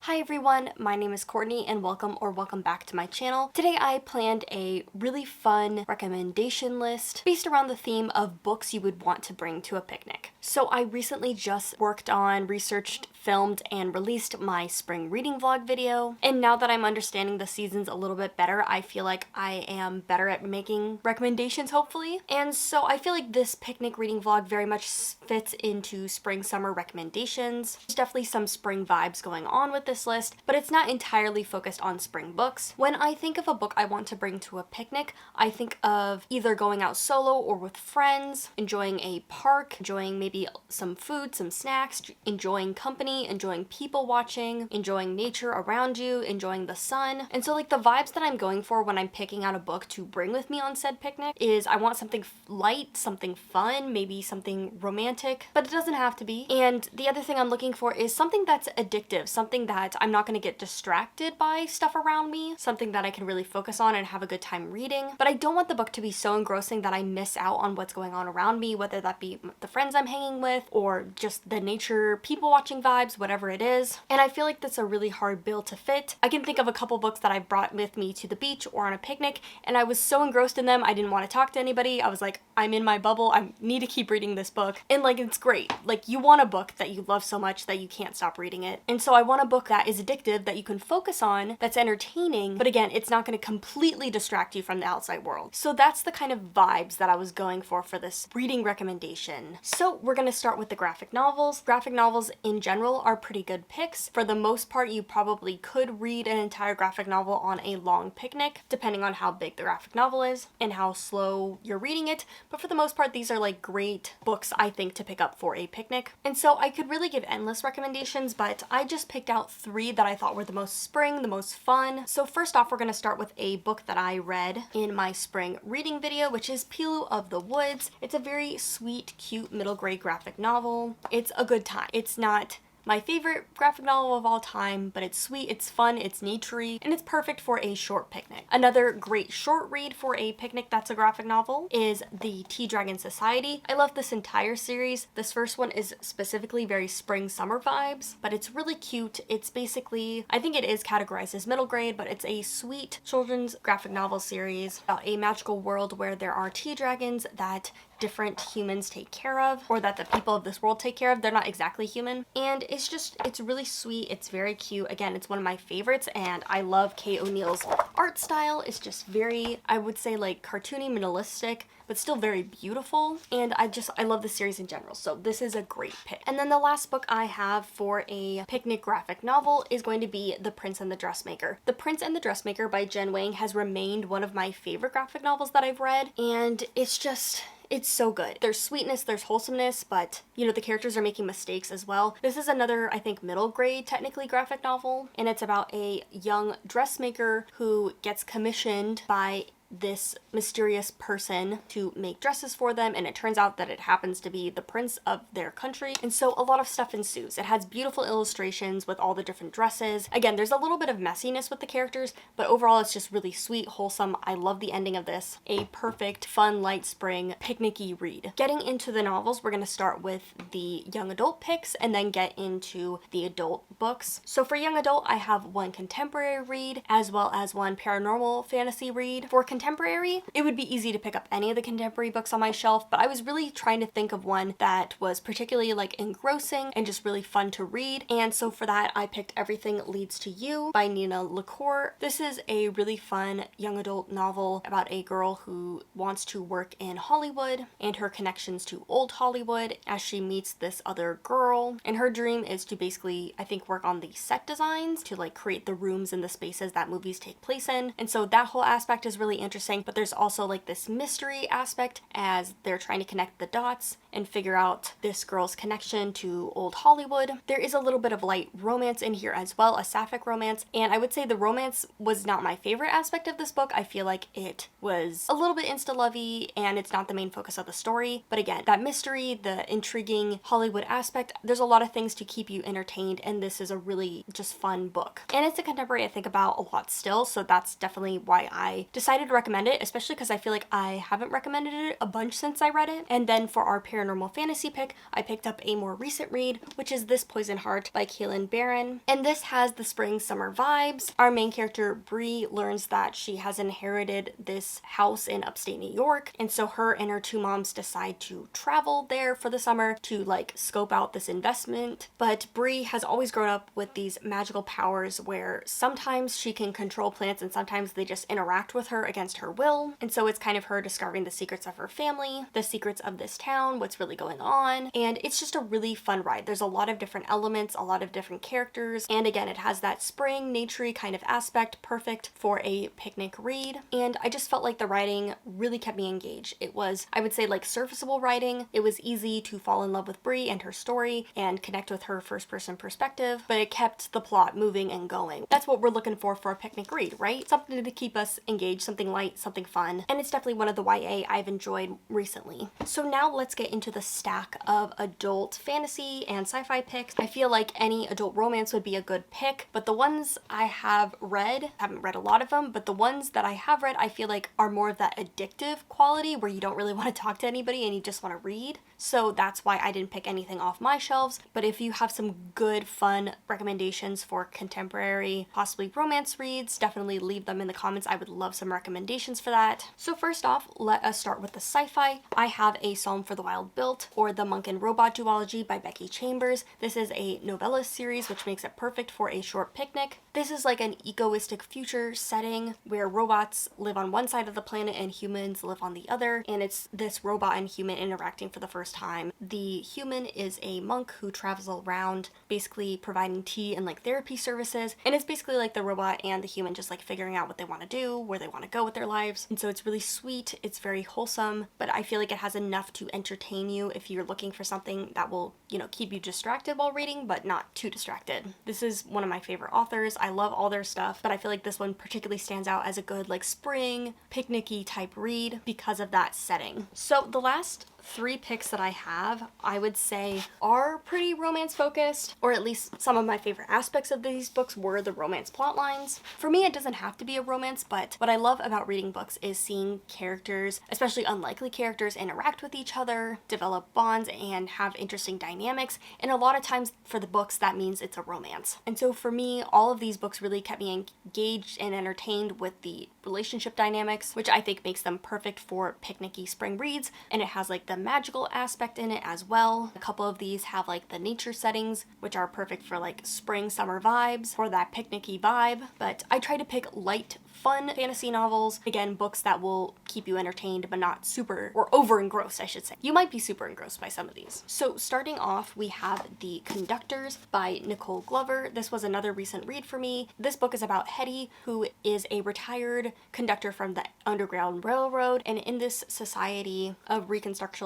Hi everyone, my name is Courtney and welcome back to my channel. Today I planned a really fun recommendation list based around the theme of books you would want to bring to a picnic. So I recently just worked on, researched, filmed, and released my spring reading vlog video. And now that I'm understanding the seasons a little bit better, I feel like I am better at making recommendations, hopefully. And so I feel like this picnic reading vlog very much fits into spring summer recommendations. There's definitely some spring vibes going on with this list, but it's not entirely focused on spring books. When I think of a book I want to bring to a picnic, I think of either going out solo or with friends, enjoying a park, enjoying maybe some food, some snacks, enjoying company, enjoying people watching, enjoying nature around you, enjoying the sun. And so like the vibes that I'm going for when I'm picking out a book to bring with me on said picnic is I want something light, something fun, maybe something romantic, but it doesn't have to be. And the other thing I'm looking for is something that's addictive, something that I'm not going to get distracted by stuff around me, something that I can really focus on and have a good time reading. But I don't want the book to be so engrossing that I miss out on what's going on around me, whether that be the friends I'm hanging with or just the nature, people watching vibes, whatever it is. And I feel like that's a really hard bill to fit. I can think of a couple books that I brought with me to the beach or on a picnic, and I was so engrossed in them, I didn't want to talk to anybody. I was like, I'm in my bubble, I need to keep reading this book. And like, it's great. Like, you want a book that you love so much that you can't stop reading it. And so I want a book that is addictive, that you can focus on, that's entertaining, but again, it's not going to completely distract you from the outside world. So that's the kind of vibes that I was going for this reading recommendation. So we're going to start with the graphic novels. Graphic novels in general are pretty good picks. For the most part, you probably could read an entire graphic novel on a long picnic, depending on how big the graphic novel is and how slow you're reading it. But for the most part, these are like great books, I think, to pick up for a picnic. And so I could really give endless recommendations, but I just picked out three that I thought were the most spring, the most fun. So first off, we're going to start with a book that I read in my spring reading video, which is Pilu of the Woods. It's a very sweet, cute, middle grade graphic novel. It's a good time. It's not my favorite graphic novel of all time, but it's sweet, it's fun, it's naturey, and it's perfect for a short picnic. Another great short read for a picnic that's a graphic novel is The Tea Dragon Society. I love this entire series. This first one is specifically very spring summer vibes, but it's really cute. It's basically, I think it is categorized as middle grade, but it's a sweet children's graphic novel series about a magical world where there are tea dragons that different humans take care of, or that the people of this world take care of. They're not exactly human. And it's really sweet. It's very cute. Again, it's one of my favorites, and I love Kay O'Neill's art style. It's just very, I would say, like cartoony, minimalistic, but still very beautiful. And I love the series in general. So this is a great pick. And then the last book I have for a picnic graphic novel is going to be The Prince and the Dressmaker. The Prince and the Dressmaker by Jen Wang has remained one of my favorite graphic novels that I've read. And it's so good. There's sweetness, there's wholesomeness, but you know, the characters are making mistakes as well. This is another, I think, middle grade technically graphic novel, and it's about a young dressmaker who gets commissioned by this mysterious person to make dresses for them, and it turns out that it happens to be the prince of their country. And so a lot of stuff ensues. It has beautiful illustrations with all the different dresses. Again, there's a little bit of messiness with the characters, but overall it's just really sweet, wholesome. I love the ending of this. A perfect, fun, light spring, picnicky read. Getting into the novels, we're going to start with the young adult picks and then get into the adult books. So for young adult, I have one contemporary read as well as one paranormal fantasy read. For contemporary, it would be easy to pick up any of the contemporary books on my shelf, but I was really trying to think of one that was particularly like engrossing and just really fun to read. And so for that, I picked Everything Leads to You by Nina LaCour. This is a really fun young adult novel about a girl who wants to work in Hollywood and her connections to old Hollywood as she meets this other girl. And her dream is to basically, I think, work on the set designs to like create the rooms and the spaces that movies take place in. And so that whole aspect is really interesting, but there's also like this mystery aspect as they're trying to connect the dots and figure out this girl's connection to old Hollywood. There is a little bit of light romance in here as well, a sapphic romance, and I would say the romance was not my favorite aspect of this book. I feel like it was a little bit insta-lovey and it's not the main focus of the story, but again, that mystery, the intriguing Hollywood aspect, there's a lot of things to keep you entertained, and this is a really just fun book. And it's a contemporary I think about a lot still, so that's definitely why I decided to recommend it, especially because I feel like I haven't recommended it a bunch since I read it. And then for our paranormal fantasy pick, I picked up a more recent read, which is This Poison Heart by Kailyn Barron. And this has the spring summer vibes. Our main character, Bree, learns that she has inherited this house in upstate New York. And so her and her two moms decide to travel there for the summer to like scope out this investment. But Bree has always grown up with these magical powers where sometimes she can control plants and sometimes they just interact with her against her will. And so it's kind of her discovering the secrets of her family, the secrets of this town, what's really going on. And it's just a really fun ride. There's a lot of different elements, a lot of different characters. And again, it has that spring, naturey kind of aspect, perfect for a picnic read. And I just felt like the writing really kept me engaged. It was, I would say, like serviceable writing. It was easy to fall in love with Bree and her story and connect with her first person perspective, but it kept the plot moving and going. That's what we're looking for a picnic read, right? Something to keep us engaged, something light, something fun. And it's definitely one of the YA I've enjoyed recently. So now let's get into the stack of adult fantasy and sci-fi picks. I feel like any adult romance would be a good pick, but the ones I have read, I haven't read a lot of them, but the ones that I have read I feel like are more of that addictive quality where you don't really want to talk to anybody and you just want to read. So that's why I didn't pick anything off my shelves. But if you have some good, fun recommendations for contemporary, possibly romance reads, definitely leave them in the comments. I would love some recommendations for that. So first off, let us start with the sci-fi. I have A Psalm for the Wild Built, or The Monk and Robot Duology by Becky Chambers. This is a novella series, which makes it perfect for a short picnic. This is like an egoistic future setting where robots live on one side of the planet and humans live on the other, and it's this robot and human interacting for the first time. The human is a monk who travels around basically providing tea and like therapy services, and it's basically like the robot and the human just like figuring out what they want to do, where they want to go with their lives. And so it's really sweet, it's very wholesome, but I feel like it has enough to entertain you if you're looking for something that will, you know, keep you distracted while reading but not too distracted. This is one of my favorite authors. I love all their stuff, but I feel like this one particularly stands out as a good like spring picnicky type read because of that setting. So the last 3 picks that I have, I would say are pretty romance focused, or at least some of my favorite aspects of these books were the romance plot lines. For me, it doesn't have to be a romance, but what I love about reading books is seeing characters, especially unlikely characters, interact with each other, develop bonds, and have interesting dynamics. And a lot of times for the books, that means it's a romance. And so for me, all of these books really kept me engaged and entertained with the relationship dynamics, which I think makes them perfect for picnicky spring reads. And it has like the magical aspect in it as well. A couple of these have like the nature settings, which are perfect for like spring summer vibes, for that picnicky vibe. But I try to pick light, fun fantasy novels. Again, books that will keep you entertained but not super, or over engrossed, I should say. You might be super engrossed by some of these. So starting off, we have The Conductors by Nicole Glover. This was another recent read for me. This book is about Hetty, who is a retired conductor from the Underground Railroad, and in this society of Reconstructionism,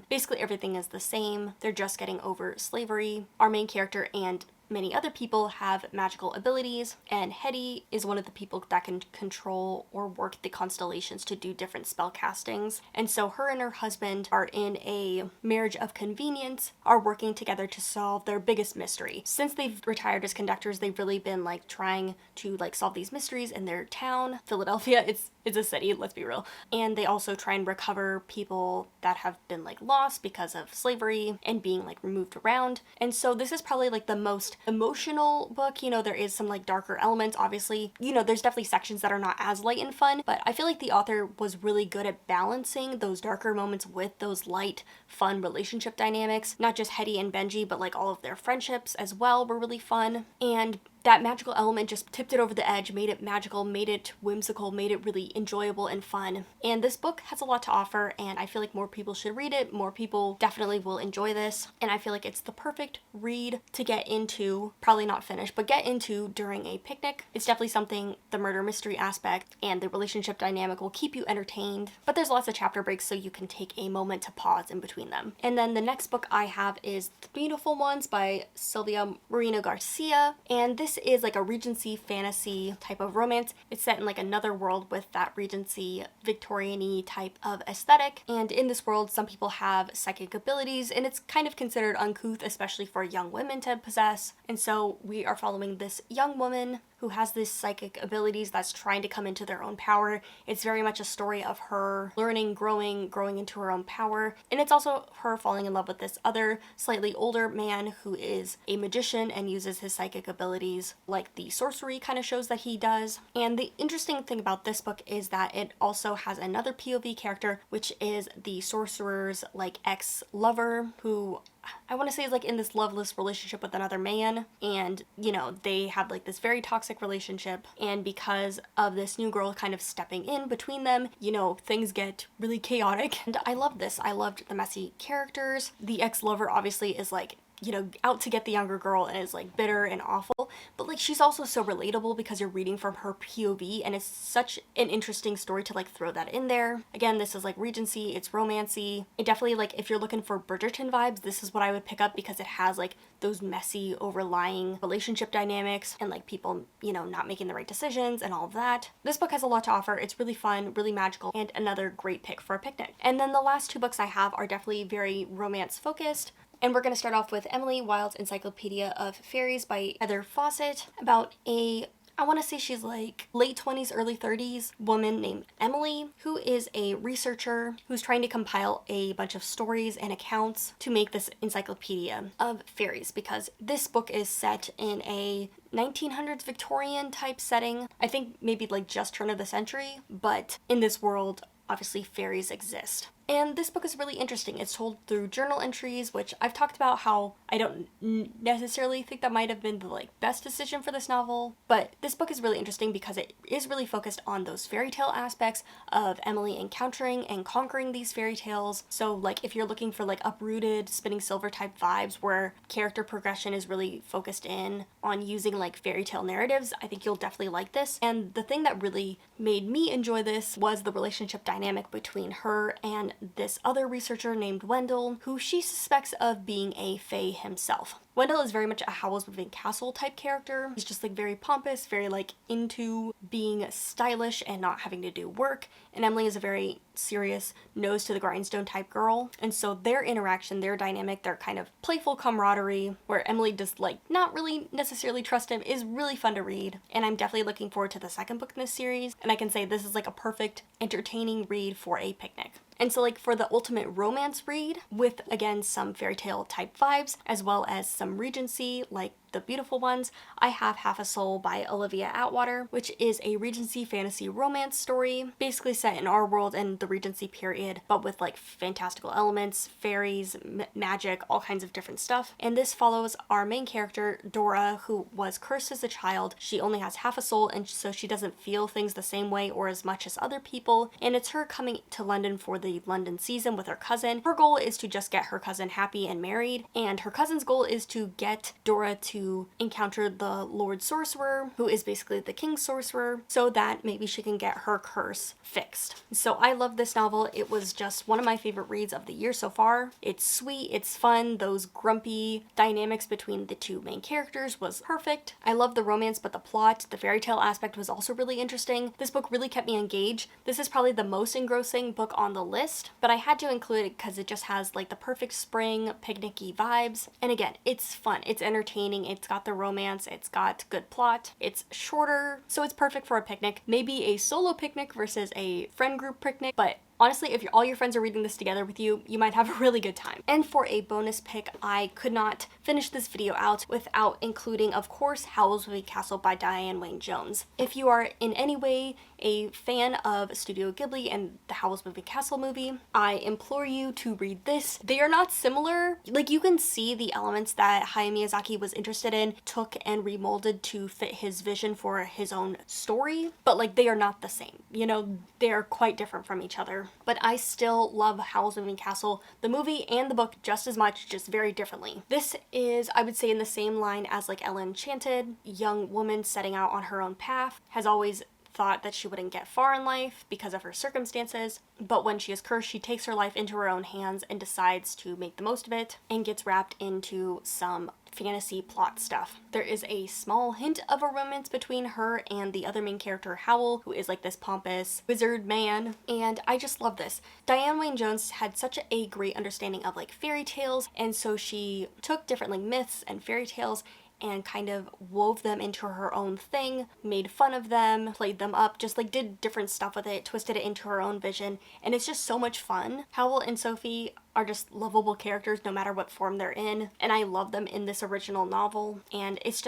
basically everything is the same. They're just getting over slavery. Our main character and many other people have magical abilities, and Hetty is one of the people that can control or work the constellations to do different spell castings. And so her and her husband are in a marriage of convenience, are working together to solve their biggest mystery. Since they've retired as conductors, they've really been like trying to like solve these mysteries in their town. Philadelphia, it's a city, let's be real. And they also try and recover people that have been like lost because of slavery and being like removed around. And so this is probably like the most emotional book. You know, there is some like darker elements, obviously. You know, there's definitely sections that are not as light and fun, but I feel like the author was really good at balancing those darker moments with those light, fun relationship dynamics. Not just Hetty and Benji, but like all of their friendships as well were really fun. And that magical element just tipped it over the edge, made it magical, made it whimsical, made it really enjoyable and fun. And this book has a lot to offer, and I feel like more people should read it. More people definitely will enjoy this. And I feel like it's the perfect read to get into, probably not finish, but get into during a picnic. It's definitely something, the murder mystery aspect and the relationship dynamic will keep you entertained, but there's lots of chapter breaks so you can take a moment to pause in between them. And then the next book I have is The Beautiful Ones by Sylvia Moreno Garcia, and this is like a Regency fantasy type of romance. It's set in like another world with that Regency Victorian-y type of aesthetic, and in this world some people have psychic abilities, and it's kind of considered uncouth, especially for young women to possess. And so we are following this young woman who has these psychic abilities that's trying to come into their own power. It's very much a story of her learning, growing into her own power. And it's also her falling in love with this other slightly older man who is a magician and uses his psychic abilities like the sorcery kind of shows that he does. And the interesting thing about this book is that it also has another POV character, which is the sorcerer's like ex-lover, who I want to say is like in this loveless relationship with another man, and you know, they have like this very toxic relationship, and because of this new girl kind of stepping in between them, you know, things get really chaotic. And I love this. I loved the messy characters. The ex-lover obviously is like, you know, out to get the younger girl and is like bitter and awful, but like she's also so relatable because you're reading from her POV, and it's such an interesting story to like throw that in there. Again, this is like Regency, it's romancy. It definitely, like, if you're looking for Bridgerton vibes, this is what I would pick up because it has like those messy overlying relationship dynamics and like people, you know, not making the right decisions and all of that. This book has a lot to offer. It's really fun, really magical, and another great pick for a picnic. And then the last two books I have are definitely very romance focused. And we're going to start off with Emily Wilde's Encyclopedia of Fairies by Heather Fawcett, about I want to say she's like late 20s, early 30s woman named Emily, who is a researcher who's trying to compile a bunch of stories and accounts to make this encyclopedia of fairies, because this book is set in a 1900s Victorian type setting. I think maybe like just turn of the century, but in this world, obviously fairies exist. And this book is really interesting. It's told through journal entries, which I've talked about how I don't necessarily think that might have been the like best decision for this novel, but this book is really interesting because it is really focused on those fairy tale aspects of Emily encountering and conquering these fairy tales. So like if you're looking for like uprooted Spinning Silver type vibes where character progression is really focused in on using like fairy tale narratives, I think you'll definitely like this. And the thing that really made me enjoy this was the relationship dynamic between her and this other researcher named Wendell, who she suspects of being a fae himself. Wendell is very much a Howl's Moving Castle type character. He's just like very pompous, very like into being stylish and not having to do work. And Emily is a very serious, nose to the grindstone type girl. And so their interaction, their dynamic, their kind of playful camaraderie, where Emily does like not really necessarily trust him, is really fun to read. And I'm definitely looking forward to the second book in this series. And I can say this is like a perfect, entertaining read for a picnic. And so like for the ultimate romance read with, again, some fairy tale type vibes, as well as some Regency, like the beautiful ones, I have Half a Soul by Olivia Atwater, which is a Regency fantasy romance story, basically set in our world and the Regency period, but with like fantastical elements, fairies, magic, all kinds of different stuff. And this follows our main character, Dora, who was cursed as a child. She only has half a soul, and so she doesn't feel things the same way or as much as other people. And it's her coming to London for the London season with her cousin. Her goal is to just get her cousin happy and married, and her cousin's goal is to get Dora to encounter the Lord Sorcerer, who is basically the King Sorcerer, so that maybe she can get her curse fixed. So I love this novel. It was just one of my favorite reads of the year so far. It's sweet, it's fun, those grumpy dynamics between the two main characters was perfect. I love the romance, but the plot, the fairy tale aspect was also really interesting. This book really kept me engaged. This is probably the most engrossing book on the list, but I had to include it because it just has like the perfect spring picnicky vibes. And again, it's fun, it's entertaining, it's got the romance, it's got good plot, it's shorter, so it's perfect for a picnic. Maybe a solo picnic versus a friend group picnic, but honestly, if all your friends are reading this together with you, you might have a really good time. And for a bonus pick, I could not finish this video out without including, of course, Howl's Moving Castle by Diane Wayne Jones. If you are in any way a fan of Studio Ghibli and the Howl's Moving Castle movie, I implore you to read this. They are not similar. Like, you can see the elements that Hayao Miyazaki was interested in, took and remolded to fit his vision for his own story, but like they are not the same. You know, they are quite different from each other. But I still love Howl's Moving Castle, the movie and the book, just as much, just very differently. This is, I would say, in the same line as like Ella Enchanted. Young woman setting out on her own path, has always thought that she wouldn't get far in life because of her circumstances, but when she is cursed, she takes her life into her own hands and decides to make the most of it, and gets wrapped into some fantasy plot stuff. There is a small hint of a romance between her and the other main character, Howl, who is like this pompous wizard man, and I just love this. Diane Wayne Jones had such a great understanding of like fairy tales, and so she took different like myths and fairy tales and kind of wove them into her own thing, made fun of them, played them up, just like did different stuff with it, twisted it into her own vision, and it's just so much fun. Howl and Sophie are just lovable characters no matter what form they're in, and I love them in this original novel, and it's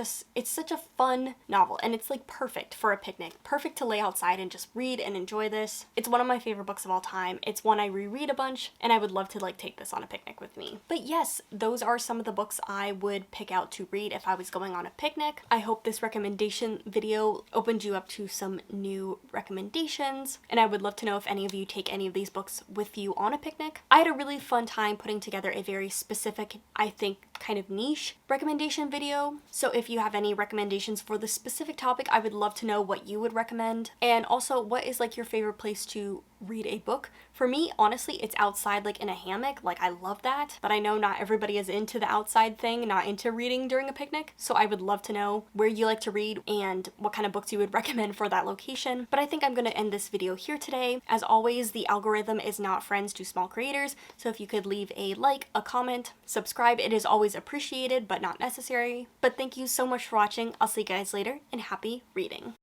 such a fun novel, and it's like perfect for a picnic, perfect to lay outside and just read and enjoy this. It's one of my favorite books of all time. It's one I reread a bunch, and I would love to like take this on a picnic with me. But yes, those are some of the books I would pick out to read if I was going on a picnic. I hope this recommendation video opened you up to some new recommendations, and I would love to know if any of you take any of these books with you on a picnic. I had a really fun time putting together a very specific, I think, kind of niche recommendation video. So if you have any recommendations for this specific topic, I would love to know what you would recommend. And also, what is like your favorite place to read a book? For me, honestly, it's outside, like in a hammock. Like, I love that, but I know not everybody is into the outside thing, not into reading during a picnic. So I would love to know where you like to read and what kind of books you would recommend for that location. But I think I'm going to end this video here today. As always, the algorithm is not friends to small creators, so if you could leave a like, a comment, subscribe, it is always appreciated but not necessary. But thank you so much for watching. I'll see you guys later, and happy reading.